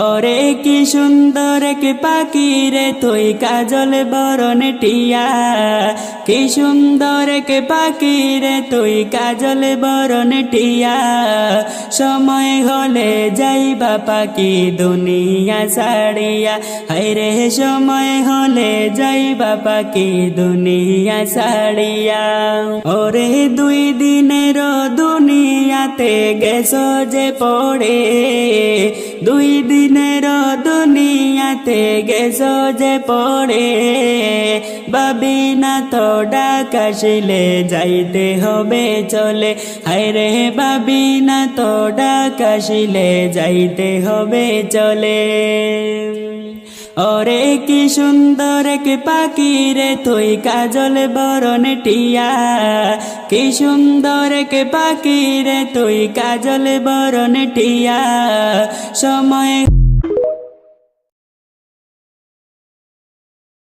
ওরে কি সুন্দর এক পাখি রে তুই কাজল বরণ টিয়া, কি সুন্দর এক পাখি রে তুই কাজল বরণ টিয়া। সময় হলে যাইবা পাখি দুনিয়া ছাড়িয়া, হায়রে সময় হলে যাইবা পাখি দুনিয়া ছাড়িয়া। ওরে দুই দিনের দুনিয়াতে গেছো যে পড়ে, দুই দিনের দুনিয়াতে গেছো যে পড়ে। ভাবি না তো ডাক আসিলে যাইতে হবে চলে, হায়রে ভাবি না তো ডাক আসিলে যাইতে হবে চলে। ওরে কি সুন্দর এক পাখি রে তুই কাজল বরণ টিয়া, কি সুন্দর এক পাখি রে তুই কাজল বরণ টিয়া। সময়